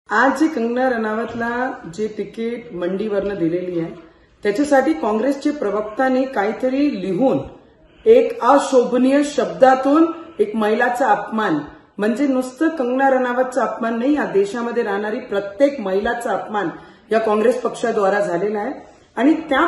आज जे कंगना रनावतला जे तिकीट मंडीवरनं दिलेली आहे त्याच्यासाठी काँग्रेसचे प्रवक्त्यांनी काहीतरी लिहून एक अशोभनीय शब्दातून एक महिलाचा अपमान म्हणजे नुसतं कंगना रनावतचा अपमान नाही, या देशामध्ये राहणारी प्रत्येक महिलाचा अपमान या काँग्रेस पक्षाद्वारा झालेला आहे। आणि त्या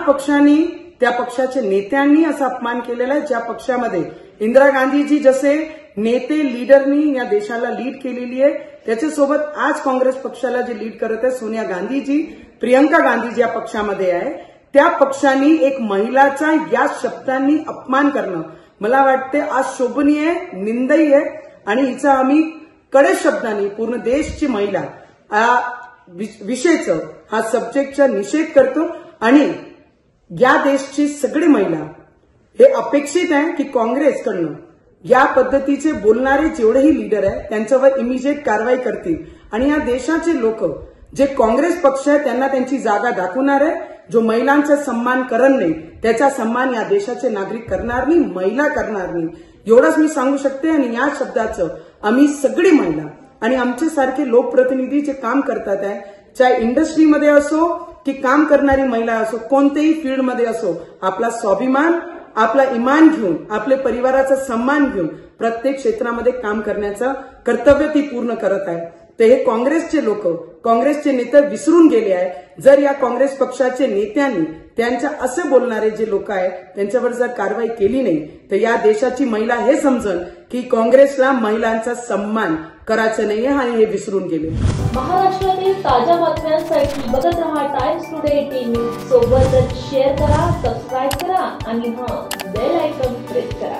पक्षाच्या नेत्यांनी असा अपमान केलेला आहे ज्या पक्षामध्ये इंदिरा गांधीजी जसे नेते लीडरनी या देशाला लीड केलेली आहे, त्याच्यासोबत आज काँग्रेस पक्षाला जे लीड करत आहे सोनिया गांधीजी, प्रियंका गांधीजी या पक्षामध्ये आहे, त्या पक्षांनी एक महिलाचा या शब्दांनी अपमान करणं मला वाटते आज शोभनीय निंदनीय आहे। आणि हिचा आम्ही कडक शब्दांनी पूर्ण देशची महिला विषयचं हा सब्जेक्टचा निषेध करतो। आणि या देशची सगळी महिला हे अपेक्षित आहे की काँग्रेसकडनं या पद्धतीचे बोलणारे जेवढेही लीडर आहे त्यांच्यावर इमिजिएट कारवाई करतील आणि या देशाचे लोक जे काँग्रेस पक्ष आहे त्यांना त्यांची जागा दाखवणार आहे। जो महिलांचा सन्मान करत नाही त्याचा सन्मान या देशाचे नागरिक करणार नाही, महिला करणार नाही, एवढंच मी सांगू शकते। आणि या शब्दाचं आम्ही सगळी महिला आणि आमचे सारखे लोकप्रतिनिधी जे काम करतात आहे, चाहे इंडस्ट्रीमध्ये असो की काम करणारी महिला असो, कोणत्याही फील्डमध्ये असो, आपला स्वाभिमान आपला इमान घेऊन आपले परिवाराचा सन्मान घेऊन प्रत्येक क्षेत्रामध्ये काम करण्याचं कर्तव्य ती पूर्ण करत आहे। तर हे काँग्रेसचे लोक, काँग्रेसचे नेते विसरून गेले आहे। जर या काँग्रेस पक्षाचे नेत्यांनी त्यांच्या असे बोलणारे जे लोक आहेत त्यांच्यावर जर कारवाई केली नाही तर या देशाची महिला हे समजन की काँग्रेसला महिलांचा सन्मान करायचा नाहीये आणि हे विसरून गेले। महाराष्ट्रातील ताज्या बातम्यांसाठी बघत रहा टाइम्स टुडे 18 न्यूज। सोबतच शेअर करा, सबस्क्राइब करा आणि बेल आयकॉन प्रेस करा।